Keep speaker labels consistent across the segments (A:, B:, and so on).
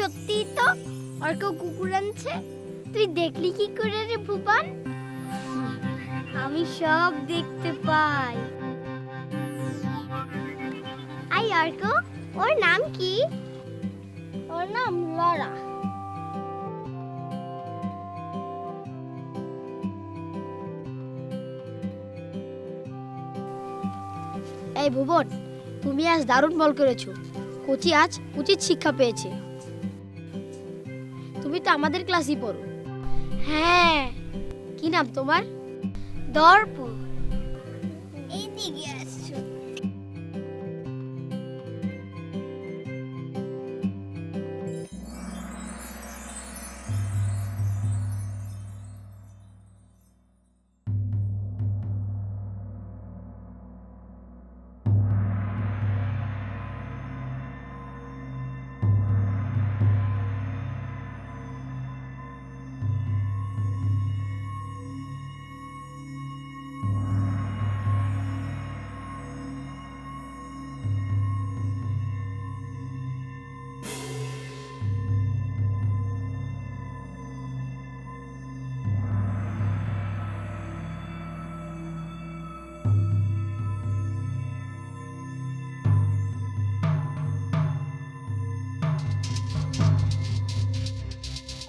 A: সত্যি তো অর্ক কুকুর আনছে। তুই দেখলি কি করে রে ভুবন? আমি সব দেখতে পাই। আই অর্ক, ওর নাম কি? ওর নাম লরা।
B: এই ভুবন, তুমি আজ দারুণ বল করেছো। কোচি আজ উচিত শিক্ষা পেয়েছে। তুমি তো আমাদের ক্লাসই পড়ো।
A: হ্যাঁ।
B: কি নাম তোমার?
A: দর্প। এইদিকে আসছো।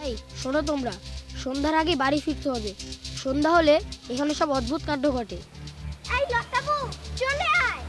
B: এই শোনো, তোমরা সন্ধ্যার আগে বাড়ি ফিরতে হবে। সন্ধ্যা হলে এখানে সব অদ্ভুত কাণ্ড ঘটে।
A: এই লতাবু, চলে আয়।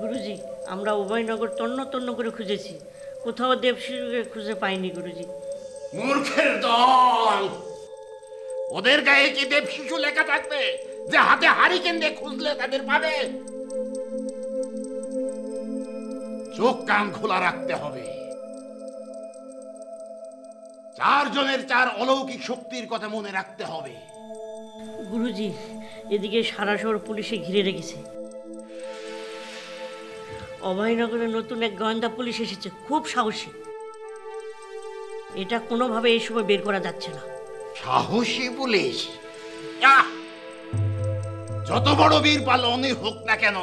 C: গুরুজি, আমরা উভয়নগর তন্ন তন্ন করে খুঁজেছি, কোথাও দেবশিশুকে খুঁজে পাইনি গুরুজি।
D: মূর্খের দল! ওদের গায়ে কি দেব শিশু লেখা থাকবে যে হাতে হারিকেন দিয়ে খুঁজলে তাদের পাবে? চোখ কান খোলা রাখতে হবে। 4 জনের 4 অলৌকিক শক্তির কথা মনে রাখতে হবে।
C: গুরুজি, এদিকে সারা শহর পুলিশে ঘিরে রেখেছে। অভয়নগরে নতুন এক গোয়েন্দা পুলিশ এসেছে, খুব সাহসী। এটা কোনোভাবে এই সময় বের করা যাচ্ছে না।
D: সাহসী পুলিশ? আহ! যত বড় বীর পালনই হোক না কেন,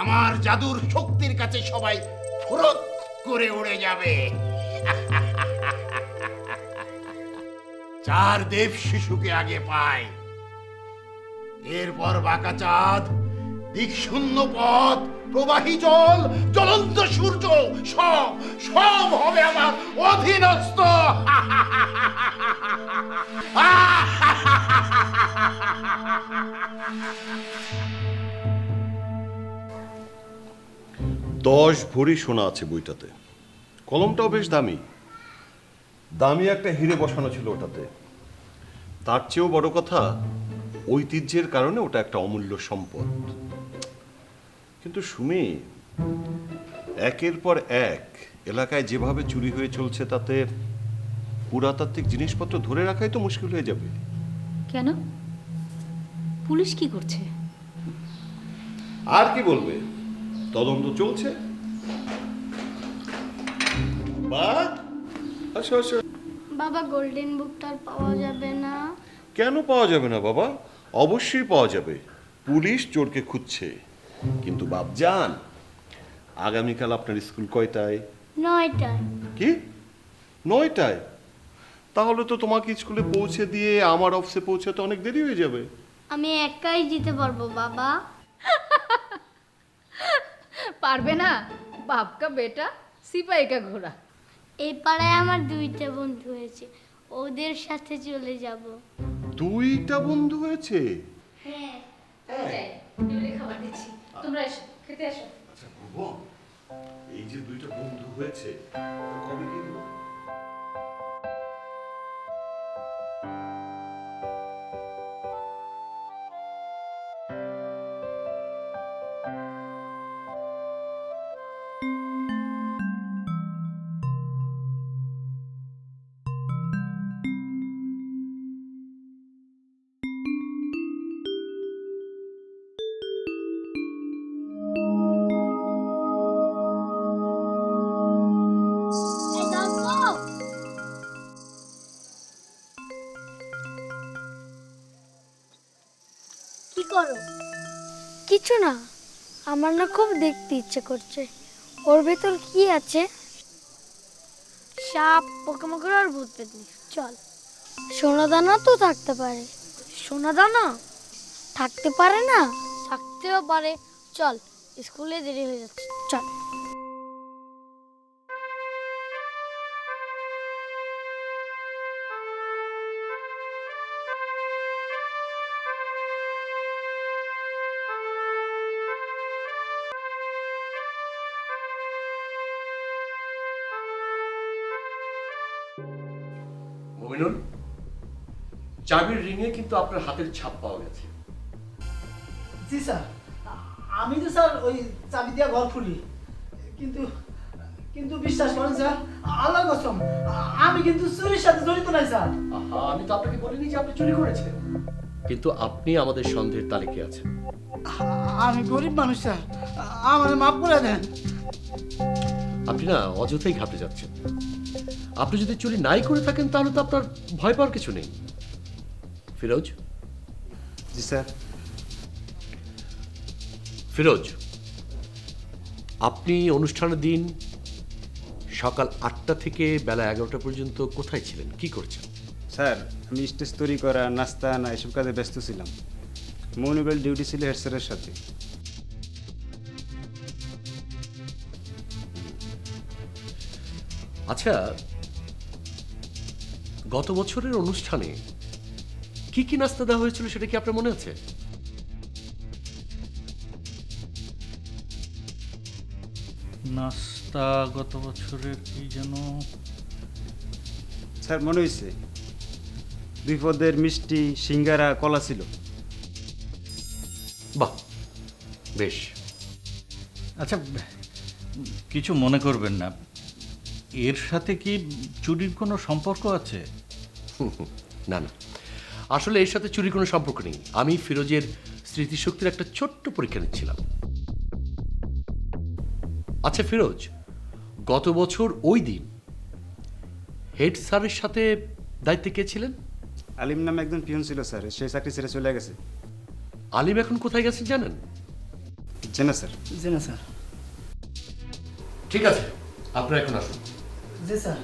D: আমার জাদুর শক্তির কাছে সবাই ফুরত করে উড়ে যাবে। 4 দেব শিশুকে আগে পায়, এরপর বাঁকা চাঁদ, দিকশূন্য পথ, প্রবাহী জল, জ্বলন্ত সূর্য, সব সব হবে আমার অধীনস্থ।
E: 10 ভরি সোনা আছে বইটাতে। কলমটাও বেশ দামি। দামি একটা হিরে বসানো ছিল ওটাতে। তার চেয়েও বড় কথা, ঐতিহ্যের কারণে ওটা একটা অমূল্য সম্পদ। কিন্তু সুমি, একের পর এক এলাকায় যেভাবে চুরি হয়ে চলছে, তাতে পুরাতাত্ত্বিক জিনিসপত্র ধরে রাখাই তো মুশকিল হয়ে যাবে।
F: কেন? পুলিশ কি করছে?
E: আর কি বলবে, তদন্ত চলছে। বা আসো আসো।
A: বাবা, গোল্ডেন বুকটা আর পাওয়া যাবে না?
E: কেন পাওয়া যাবে না বাবা? অবশ্যই পাওয়া যাবে। পুলিশ চোরকে খুঁজছে। কিন্তু বাপজান, আগামীকাল আপনার স্কুল কয়টায়?
A: 9টায়।
E: কি 9টায়? তাহলে তো তোমাকে স্কুলে পৌঁছে দিয়ে আমার অফিসে পৌঁছাতে অনেক দেরি হয়ে যাবে।
A: আমি একাই যেতে পারবো বাবা।
F: পারবে না? বাপকা বেটা সিপাহি কা ঘোড়া।
A: এই পাড়ায় আমার 2টা বন্ধু হয়েছে, ওদের সাথে চলে যাব।
E: 2টা বন্ধু হয়েছে?
A: হ্যাঁ।
F: খাবার দিচ্ছি, তোমরা এসো, খেতে এসো।
E: আচ্ছা ভুবন, এই যে 2টা বন্ধু হয়েছে কবে কি হলো?
A: এই দেখো। কি করো?
B: কিছু না, আমার না খুব দেখতে ইচ্ছে করছে। ওর ভেতর কি আছে?
A: সাপ, পোকামাকড় আর ভূত পেতনি। চল।
B: সোনাদানা তো থাকতে পারে।
A: সোনা দাও না।
B: থাকতে পারে না?
A: থাকতেও পারে। চল, স্কুলে দেরি হয়ে যাচ্ছে।
B: চল।
G: মমিনুল, চাবির রিংয়ে কিন্তু আপনার হাতের ছাপ পাওয়া গেছে।
H: জি স্যার, আমি তো স্যার ওই চাবি দিয়ে ঘর খুলি, কিন্তু কিন্তু বিশ্বাস করেন স্যার, আল্লাহর কসম আমি কিন্তু চুরির সাথে জড়িত নাই স্যার।
G: আহা, আমি তো আপনাকে বলিনি যে আপনি চুরি করেছেন, কিন্তু আপনি আমাদের সন্দেহের তালিকায় আছেন।
H: আমি গরিব মানুষ স্যার, আমার মাফ করে দেন।
G: আপনি না অযথাই ঘাটে যাচ্ছেন। আপনি যদি চুরি নাই করে থাকেন তাহলে তো আপনার ভয় পাওয়ার কিছু নেই। ফিরোজ।
I: জি স্যার।
G: ফিরোজ, আপনি অনুষ্ঠানের দিন সকাল 8টা থেকে বেলা 11টা পর্যন্ত কোথায় ছিলেন, কি করছেন?
I: স্যার, আমি স্টেজ তৈরি করা, নাস্তা আনা এসব কাজে ব্যস্ত ছিলাম। মনিবেল ডিউটি ছিল হেড স্যারের সাথে।
G: আচ্ছা, গত বছরের অনুষ্ঠানে কি কি নাস্তা দেওয়া হয়েছিল সেটা কি আপনার মনে আছে?
J: নাস্তা গত বছরের কি যেন?
I: স্যার মনে হয়েছে, 2 পদের মিষ্টি, সিঙ্গারা, কলা ছিল।
G: বাহ, বেশ।
J: আচ্ছা, কিছু মনে করবেন না, এর সাথে কি চুরির কোনো সম্পর্ক আছে?
G: না না, আসলে এর সাথে চুরির কোনো সম্পর্ক নেই। আমি ফিরোজের স্মৃতিশক্তির একটা ছোট্ট পরীক্ষা নিচ্ছিলাম। আচ্ছা ফিরোজ, গত বছর ওই দিন হেড স্যারের সাথে দায়িত্বে কে ছিলেন?
I: আলিম নামে একজন পিয়ন ছিল স্যার, সেই চাকরি ছেড়ে চলে গেছে।
G: আলিম এখন কোথায় গেছেন জানেন?
I: জি না স্যার।
H: জি না স্যার।
G: ঠিক আছে, আপনারা এখন আসুন।
H: জি স্যার,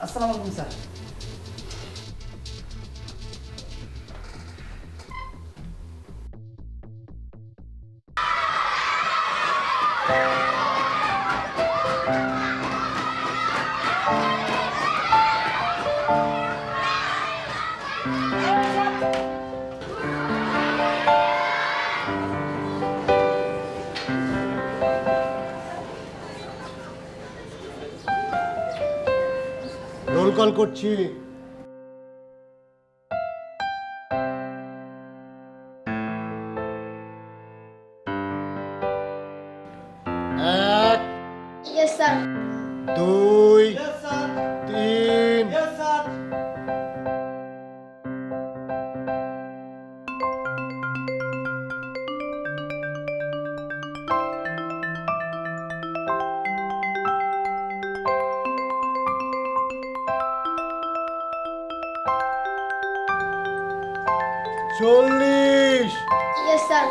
H: আসসালামু আলাইকুম স্যার।
K: রোল কল করছি। এক,
B: yes sir.
K: 2,
H: yes sir.
K: 3।
H: Yes sir.
K: চল্লিশ।
B: Yes sir.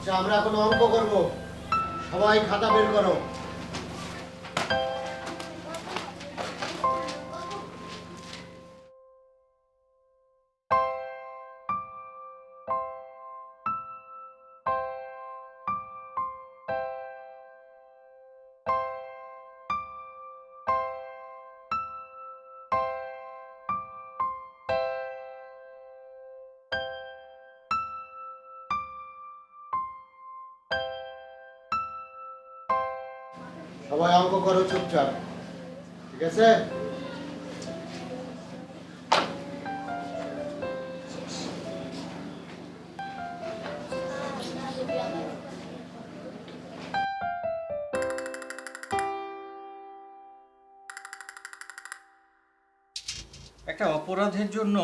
K: আচ্ছা আমরা এখন অঙ্ক করব, সবাই খাতা বের করো। সবাই অঙ্ক করো চুপচাপ, ঠিক আছে?
J: একটা অপরাধের জন্য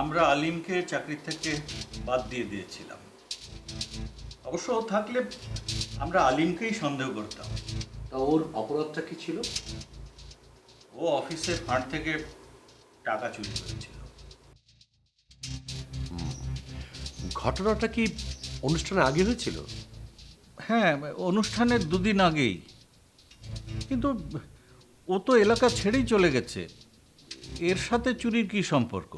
J: আমরা আলিমকে চাকরি থেকে বাদ দিয়ে দিয়েছিলাম। অবশ্য ও থাকলে আমরা আলিমকেই সন্দেহ করতাম।
G: তা ওর অপরাধটা কি ছিল?
J: ও অফিসের ফান্ড থেকে টাকা চুরি করেছিল।
G: ঘটনাটা কি অনুষ্ঠানের আগে হয়েছিল?
J: হ্যাঁ, অনুষ্ঠানের দুদিন আগেই। কিন্তু ও তো এলাকা ছেড়েই চলে গেছে। এর সাথে চুরির কি সম্পর্ক?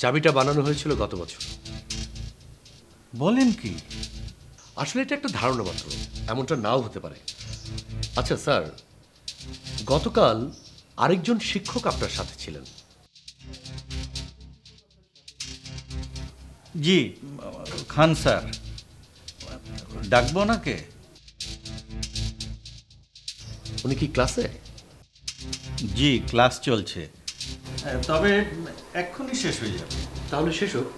G: চাবিটা বানানো হয়েছিল গত বছর।
J: বলেন কি?
G: আসলে এটা একটা ধারণা মাত্র, এমনটা নাও হতে পারে। আচ্ছা স্যার, গতকাল আরেকজন শিক্ষক আপনার সাথে ছিলেন।
J: জি, খান স্যার। ডাকবো নাকে?
G: উনি কি ক্লাসে?
J: জি, ক্লাস চলছে, তবে এক্ষুনি শেষ হয়ে যাবে।
G: তাহলে শেষ হোক।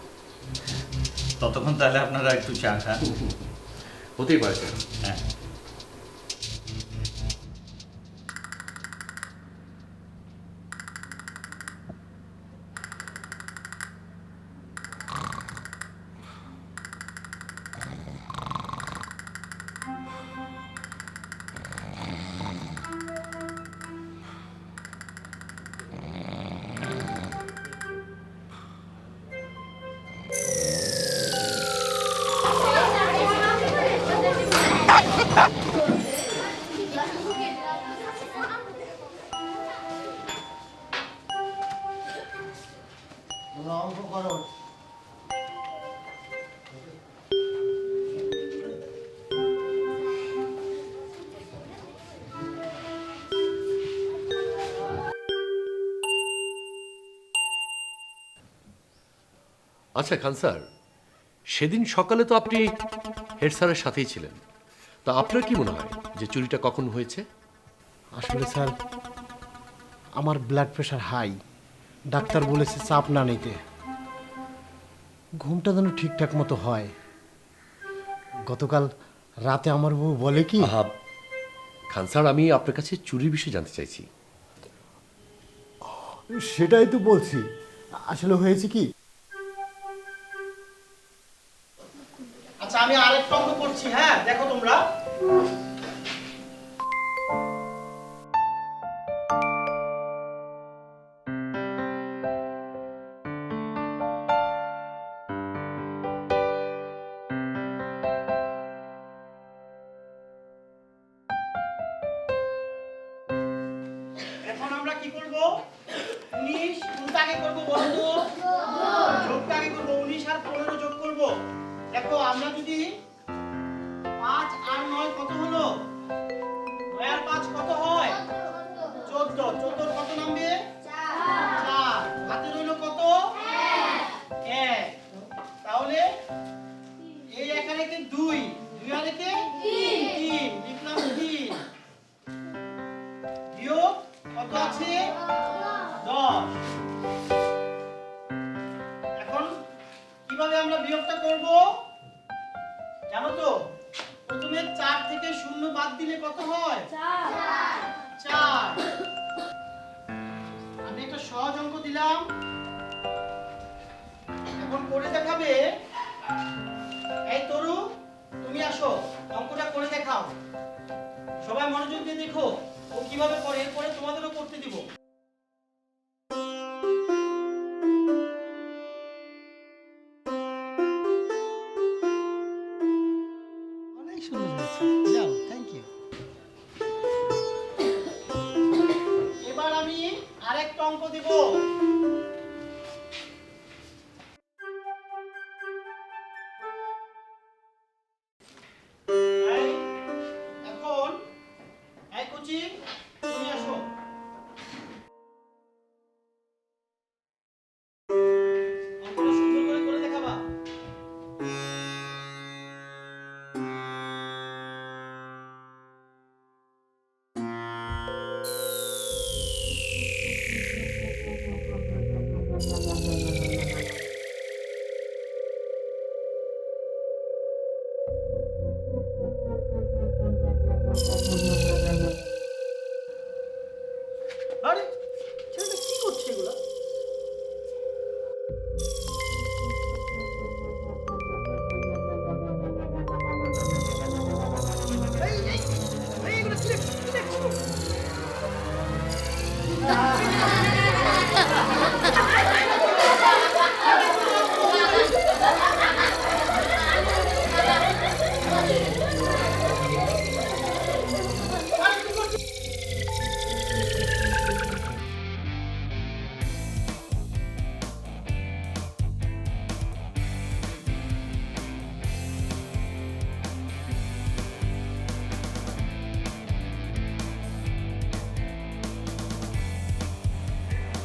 J: ততক্ষণ তাহলে আপনারা একটু চা খান।
G: হতেই পারে স্যার।
J: হ্যাঁ।
K: তোমরা অঙ্ক করো।
G: আচ্ছা খান স্যার, সেদিন সকালে তো আপনি হেড স্যারের সাথেই ছিলেন। তা আপনার কি মনে হয় যে চুরিটা কখন হয়েছে?
K: আসলে স্যার, আমার ব্লাড প্রেশার হাই, ডাক্তার বলেছে চাপ না নিতে। ঘুমটা যেন ঠিকঠাক মতো হয়। গতকাল রাতে আমার বউ বলে কি,
G: খান স্যার, আমি আপনার কাছে চুরির বিষয়ে জানতে চাইছি।
K: সেটাই তো বলছি। আসলে হয়েছে কি,
H: আচ্ছা আমি আরেকটা অঙ্ক করছি, হ্যাঁ দেখো তোমরা। এখন আমরা কি করব? 19 কোনটা আগে করব বলো তো? যোগটা আগে করব। 19 আর 15 যোগ করব। দেখো আমরা যদি 5 আর 9 কত হলো? 9 আর 5 কত হয়? 14। 14 কত নামবে? 4। হাতে রইল কত? 1। তাহলে এই এখানে কি 2, 2 আর একে 3, লিখলাম 3। বিয়োগ কত আছে? 10। এখন কিভাবে আমরা বিয়োগটা করব জানো তো? প্রথমে 4 থেকে 0 বাদ দিলে কত হয়? 4। আমি একটা সহজ অঙ্ক দিলাম, এখন করে দেখাবে। এই তরু, তুমি আসো, অঙ্কটা করে দেখাও। সবাই মনোযোগ দিয়ে দেখো ও কিভাবে করে, এরপরে তোমাদেরও করতে দিব। দিব। এখন কুচি তুমি আসো। অঙ্কটা সুন্দর করে করে দেখাবা। আরে ছেলেটা কি করছে এগুলা? এগুলো কি দেখছো?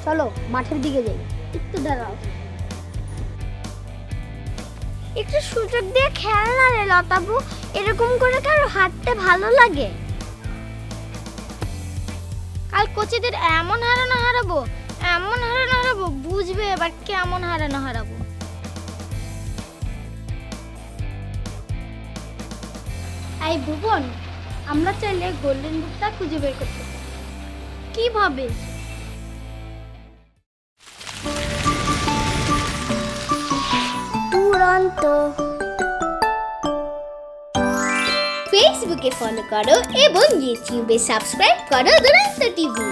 B: চলো মাঠের দিকে যাই।
A: একটু দাঁড়াও, একটু সুযোগ দিয়ে খেল না রে লতাবু। এরকম করে কারো হাঁটতে ভালো লাগে? কাল কোচিদের এমন হারানো হারাবো, এমন হারানো হারাবো, বুঝবে এবার কেমন হারানো হারাবো।
B: এই ভুবন, আমরা চাইলে গোল্ডেন বুকটা খুঁজে বের করতে পারি।
A: কিভাবে? দুরন্ত।
L: ফেসবুকে ফলো করো এবং ইউটিউবে সাবস্ক্রাইব করো দুরন্ত টিভি।